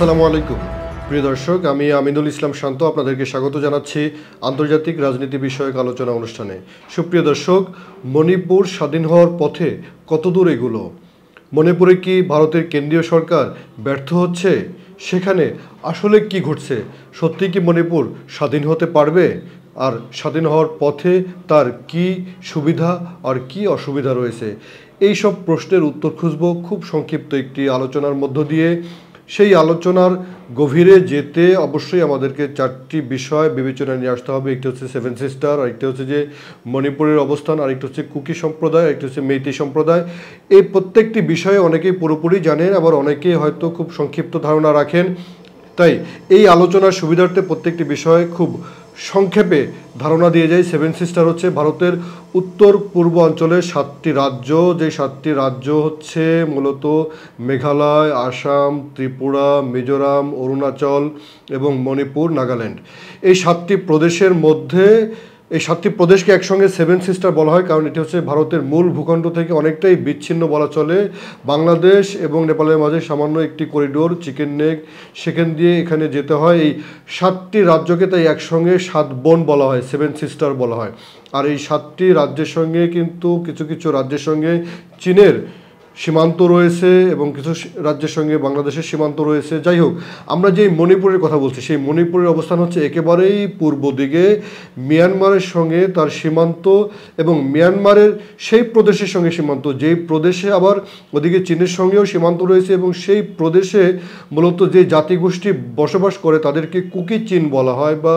আসসালামু আলাইকুম প্রিয় দর্শক, আমি আমিনুল ইসলাম শান্ত আপনাদেরকে স্বাগত জানাচ্ছি আন্তর্জাতিক রাজনীতি বিষয়ক আলোচনা অনুষ্ঠানে। সুপ্রিয় দর্শক, মণিপুর স্বাধীন হওয়ার পথে কতদূর এগুলো? মণিপুরে কি ভারতের কেন্দ্রীয় সরকার ব্যর্থ হচ্ছে? সেখানে আসলে কি ঘটছে? সত্যি কি মণিপুর স্বাধীন হতে পারবে? আর স্বাধীন হওয়ার পথে তার কি সুবিধা আর কি অসুবিধা রয়েছে? এই সব প্রশ্নের উত্তর খুঁজব খুব সংক্ষিপ্ত একটি আলোচনার মধ্য দিয়ে। সেই আলোচনার গভীরে যেতে অবশ্যই আমাদেরকে চারটি বিষয় বিবেচনায় নিয়ে আসতে হবে। একটি হচ্ছে সেভেন সিস্টার, আরেকটি হচ্ছে যে মণিপুরের অবস্থান, আরেকটি হচ্ছে কুকি সম্প্রদায়, আরেকটি হচ্ছে মেইতেই সম্প্রদায়। এই প্রত্যেকটি বিষয়ে অনেকেই পুরোপুরি জানেন, আবার অনেকেই হয়তো খুব সংক্ষিপ্ত ধারণা রাখেন। তাই এই আলোচনার সুবিধার্থে প্রত্যেকটি বিষয়ে খুব সংক্ষেপে ধারণা দিয়ে যায়। সেভেন সিস্টার হচ্ছে ভারতের উত্তর পূর্ব অঞ্চলের 7টি রাজ্য, যে 7টি রাজ্য হচ্ছে মূলত মেঘালয়, আসাম, ত্রিপুরা, মিজোরাম, অরুণাচল এবং মণিপুর, নাগাল্যান্ড। এই 7টি প্রদেশের মধ্যে এই 7টি প্রদেশকে একসঙ্গে সেভেন সিস্টার বলা হয়, কারণ এটি হচ্ছে ভারতের মূল ভূখণ্ড থেকে অনেকটাই বিচ্ছিন্ন বলা চলে। বাংলাদেশ এবং নেপালের মাঝে সামান্য একটি করিডোর, চিকেন নেক, সেখান দিয়ে এখানে যেতে হয়। এই 7টি রাজ্যকে তাই একসঙ্গে 7 বোন বলা হয়, সেভেন সিস্টার বলা হয়। আর এই 7টি রাজ্যের সঙ্গে কিন্তু কিছু কিছু রাজ্যের সঙ্গে চীনের সীমান্ত রয়েছে এবং কিছু রাজ্যের সঙ্গে বাংলাদেশের সীমান্ত রয়েছে। যাই হোক, আমরা যে মণিপুরের কথা বলছি, সেই মণিপুরের অবস্থান হচ্ছে একেবারেই পূর্ব দিকে, মিয়ানমারের সঙ্গে তার সীমান্ত, এবং মিয়ানমারের সেই প্রদেশের সঙ্গে সীমান্ত, যেই প্রদেশে আবার ওদিকে চীনের সঙ্গেও সীমান্ত রয়েছে, এবং সেই প্রদেশে মূলত যে জাতিগোষ্ঠী বসবাস করে তাদেরকে কুকি চীন বলা হয় বা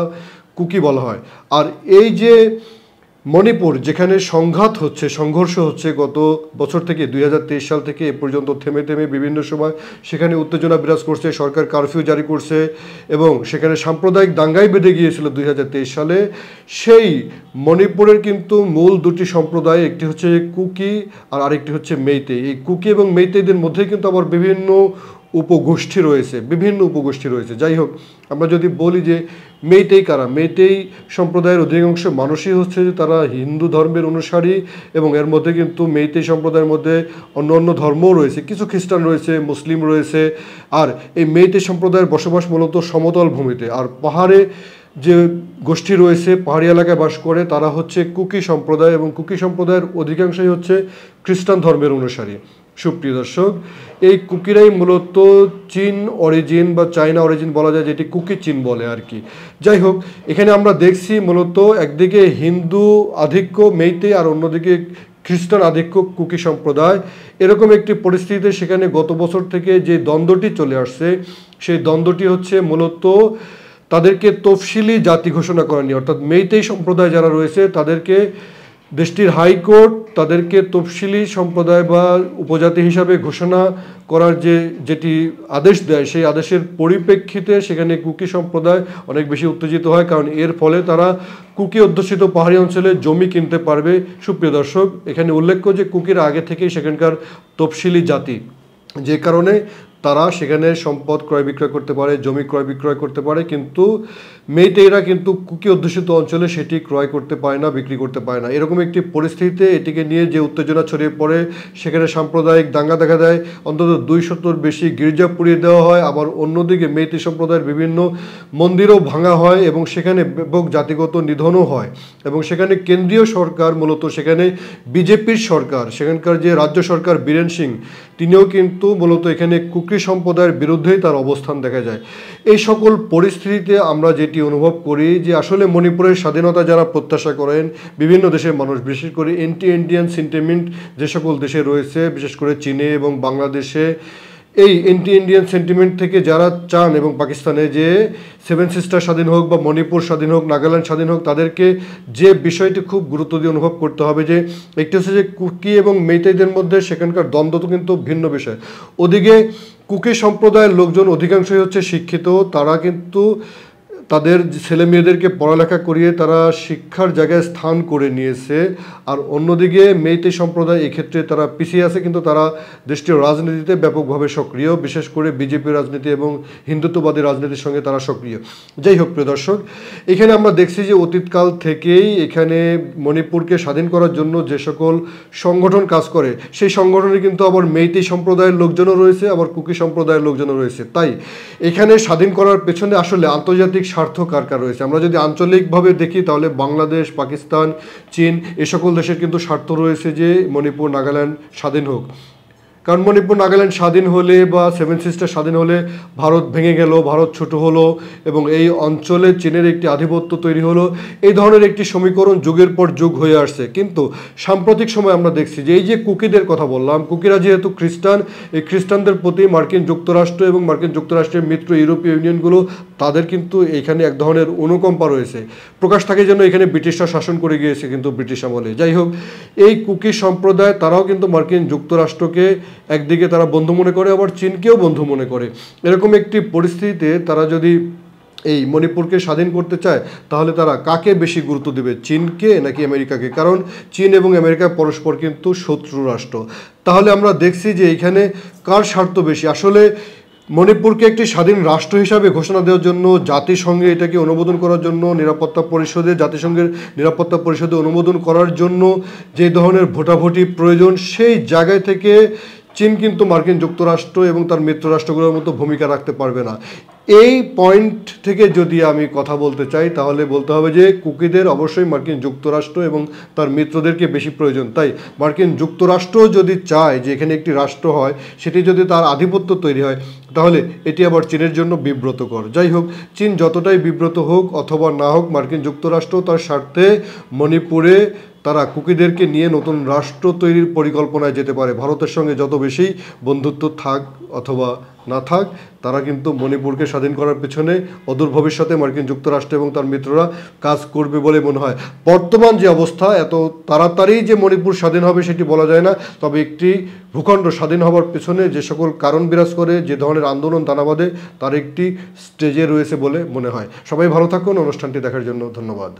কুকি বলা হয়। আর এই যে মণিপুর, যেখানে সংঘর্ষ হচ্ছে গত বছর থেকে 2023 সাল থেকে এ পর্যন্ত থেমে থেমে বিভিন্ন সময় সেখানে উত্তেজনা বিরাজ করছে, সরকার কারফিউ জারি করছে এবং সেখানে সাম্প্রদায়িক দাঙ্গাই বেঁধে গিয়েছিল 2023 সালে। সেই মণিপুরের কিন্তু মূল দুটি সম্প্রদায়, একটি হচ্ছে কুকি আর আরেকটি হচ্ছে মেইতেই। এই কুকি এবং মেইতেইদের মধ্যে কিন্তু আবার বিভিন্ন উপগোষ্ঠী রয়েছে। যাই হোক, আমরা যদি বলি যে মেইতেই কারা, মেইতেই সম্প্রদায়ের অধিকাংশ মানুষই হচ্ছে যে তারা হিন্দু ধর্মের অনুসারী, এবং এর মধ্যে কিন্তু মেইতেই সম্প্রদায়ের মধ্যে অন্য অন্য ধর্মও রয়েছে, কিছু খ্রিস্টান রয়েছে, মুসলিম রয়েছে। আর এই মেইতেই সম্প্রদায়ের বসবাস মূলত সমতল ভূমিতে। আর পাহাড়ে যে গোষ্ঠী রয়েছে, পাহাড়ি এলাকায় বাস করে, তারা হচ্ছে কুকি সম্প্রদায়, এবং কুকি সম্প্রদায়ের অধিকাংশই হচ্ছে খ্রিস্টান ধর্মের অনুসারী। সুপ্রিয় দর্শক, এই কুকিরাই মূলত চীন অরিজিন বা চায়না অরিজিন বলা যায়, যেটি কুকি চীন বলে আর কি। যাই হোক, এখানে আমরা দেখছি মূলত একদিকে হিন্দু আধিক্য মেইতেই, আর অন্যদিকে খ্রিস্টান আধিক্য কুকি সম্প্রদায়। এরকম একটি পরিস্থিতিতে সেখানে গত বছর থেকে যে দ্বন্দ্বটি চলে আসছে, সেই দ্বন্দ্বটি হচ্ছে মূলত তাদেরকে তফসিলি জাতি ঘোষণা করা নিয়ে। অর্থাৎ মেইতেই সম্প্রদায় যারা রয়েছে তাদেরকে দেশটির হাইকোর্ট তাদেরকে তফসিলি সম্প্রদায় বা উপজাতি হিসাবে ঘোষণা করার যেটি আদেশ দেয়, সেই আদেশের পরিপ্রেক্ষিতে সেখানে কুকি সম্প্রদায় অনেক বেশি উত্তেজিত হয়, কারণ এর ফলে তারা কুকি অধ্যুষিত পাহাড়ি অঞ্চলে জমি কিনতে পারবে। সুপ্রিয় দর্শক, এখানে উল্লেখ্য যে কুকিরা আগে থেকেই সেখানকার তফসিলি জাতি, যে কারণে তারা সেখানে সম্পদ ক্রয় বিক্রয় করতে পারে, জমি ক্রয় বিক্রয় করতে পারে, কিন্তু মেইতেইরা কিন্তু কুকি অধ্যুষিত অঞ্চলে সেটি ক্রয় করতে পারে না, বিক্রি করতে পারে না। এরকম একটি পরিস্থিতিতে এটিকে নিয়ে যে উত্তেজনা ছড়িয়ে পড়ে, সেখানে সাম্প্রদায়িক দাঙ্গা দেখা দেয়, অন্তত 200-র বেশি গির্জা পুড়িয়ে দেওয়া হয়। আবার অন্যদিকে মেইতেই সম্প্রদায়ের বিভিন্ন মন্দিরও ভাঙা হয়, এবং সেখানে ব্যাপক জাতিগত নিধনও হয়। এবং সেখানে কেন্দ্রীয় সরকার, মূলত সেখানে বিজেপির সরকার, সেখানকার যে রাজ্য সরকার বীরেন সিং, তিনিও কিন্তু মূলত এখানে কুকি সম্প্রদায়ের বিরুদ্ধেই তার অবস্থান দেখা যায়। এই সকল পরিস্থিতিতে আমরা যেটি অনুভব করি যে আসলে মণিপুরের স্বাধীনতা যারা প্রত্যাশা করেন, বিভিন্ন দেশের মানুষ, বিশেষ করে এন্টি ইন্ডিয়ান সেন্টিমেন্ট যে সকল দেশে রয়েছে, বিশেষ করে চীনে এবং বাংলাদেশে, এই এন্টি ইন্ডিয়ান সেন্টিমেন্ট থেকে যারা চান এবং পাকিস্তানে যে সেভেন সিস্টার স্বাধীন হোক বা মণিপুর স্বাধীন হোক, নাগাল্যান্ড স্বাধীন হোক, তাদেরকে যে বিষয়টি খুব গুরুত্ব দিয়ে অনুভব করতে হবে যে একটি হচ্ছে যে কুকি এবং মেইতেইদের মধ্যে সেখানকার দ্বন্দ্ব তো কিন্তু ভিন্ন বিষয়। ওদিকে কুকি সম্প্রদায়ের লোকজন অধিকাংশই হচ্ছে শিক্ষিত, তারা কিন্তু তাদের ছেলে মেয়েদেরকে পড়ালেখা করিয়ে তারা শিক্ষার জায়গায় স্থান করে নিয়েছে। আর অন্যদিকে মেইতেই সম্প্রদায় এক্ষেত্রে তারা পিছিয়ে আছে, কিন্তু তারা দেশটির রাজনীতিতে ব্যাপকভাবে সক্রিয়, বিশেষ করে বিজেপি রাজনীতি এবং হিন্দুত্ববাদী রাজনীতির সঙ্গে তারা সক্রিয়। যাই হোক প্রিয় দর্শক, এখানে আমরা দেখছি যে অতীতকাল থেকেই এখানে মণিপুরকে স্বাধীন করার জন্য যে সকল সংগঠন কাজ করে, সেই সংগঠনে কিন্তু আবার মেইতেই সম্প্রদায়ের লোকজনও রয়েছে, আবার কুকি সম্প্রদায়ের লোকজনও রয়েছে। তাই এখানে স্বাধীন করার পেছনে আসলে আন্তর্জাতিক স্বার্থ কার কার রয়েছে? আমরা যদি আঞ্চলিকভাবে দেখি তাহলে বাংলাদেশ, পাকিস্তান, চীন এ সকল দেশের কিন্তু স্বার্থ রয়েছে যে মণিপুর, নাগাল্যান্ড স্বাধীন হোক। কারণ মণিপুর, নাগাল্যান্ড স্বাধীন হলে বা সেভেন সিস্টার স্বাধীন হলে ভারত ভেঙে গেল, ভারত ছোট হলো এবং এই অঞ্চলে চীনের একটি আধিপত্য তৈরি হলো। এই ধরনের একটি সমীকরণ যুগের পর যুগ হয়ে আসছে। কিন্তু সাম্প্রতিক সময় আমরা দেখছি যে এই যে কুকিদের কথা বললাম, কুকিরা যেহেতু খ্রিস্টান, এই খ্রিস্টানদের প্রতি মার্কিন যুক্তরাষ্ট্র এবং মার্কিন যুক্তরাষ্ট্রের মিত্র ইউরোপীয় ইউনিয়নগুলো তাদের কিন্তু এখানে এক ধরনের অনুকম্পা রয়েছে। প্রকাশ থাকে যেন এখানে ব্রিটিশরা শাসন করে গিয়েছে কিন্তু ব্রিটিশ আমলে। যাই হোক, এই কুকি সম্প্রদায় তারাও কিন্তু মার্কিন যুক্তরাষ্ট্রকে একদিকে তারা বন্ধু মনে করে, আবার চীনকেও বন্ধু মনে করে। এরকম একটি পরিস্থিতিতে তারা যদি এই মণিপুরকে স্বাধীন করতে চায় তাহলে তারা কাকে বেশি গুরুত্ব দেবে, চীনকে নাকি আমেরিকাকে? কারণ চীন এবং আমেরিকা পরস্পর কিন্তু শত্রু রাষ্ট্র। তাহলে আমরা দেখছি যে এইখানে কার স্বার্থ বেশি? আসলে মণিপুরকে একটি স্বাধীন রাষ্ট্র হিসাবে ঘোষণা দেওয়ার জন্য জাতিসংঘে এটাকে অনুমোদন করার জন্য জাতিসংঘের নিরাপত্তা পরিষদে অনুমোদন করার জন্য যে ধরনের ভোটাভুটি প্রয়োজন, সেই জায়গায় থেকে চীন কিন্তু মার্কিন যুক্তরাষ্ট্র এবং তার মিত্র রাষ্ট্রগুলোর মতো ভূমিকা রাখতে পারবে না। এই পয়েন্ট থেকে যদি আমি কথা বলতে চাই তাহলে বলতে হবে যে কুকিদের অবশ্যই মার্কিন যুক্তরাষ্ট্র এবং তার মিত্রদেরকে বেশি প্রয়োজন। তাই মার্কিন যুক্তরাষ্ট্র যদি চায় যে এখানে একটি রাষ্ট্র হয়, সেটি যদি তার আধিপত্য তৈরি হয়, তাহলে এটি আবার চীনের জন্য বিব্রতকর। যাই হোক, চীন যতটাই বিব্রত হোক অথবা না হোক, মার্কিন যুক্তরাষ্ট্র তার স্বার্থে মণিপুরে তারা কুকিদেরকে নিয়ে নতুন রাষ্ট্র তৈরির পরিকল্পনায় যেতে পারে। ভারতের সঙ্গে যত বেশি বন্ধুত্ব থাক অথবা না থাক, তারা কিন্তু মণিপুরকে স্বাধীন করার পেছনে অদূর ভবিষ্যতে মার্কিন যুক্তরাষ্ট্র এবং তার মিত্ররা কাজ করবে বলে মনে হয়। বর্তমান যে অবস্থা, এত তাড়াতাড়ি যে মণিপুর স্বাধীন হবে সেটি বলা যায় না। তবে একটি ভূখণ্ড স্বাধীন হওয়ার পেছনে যে সকল কারণ বিরাজ করে, যে ধরনের আন্দোলন দানা বাঁধে, তার একটি স্টেজে রয়েছে বলে মনে হয়। সবাই ভালো থাকুন। অনুষ্ঠানটি দেখার জন্য ধন্যবাদ।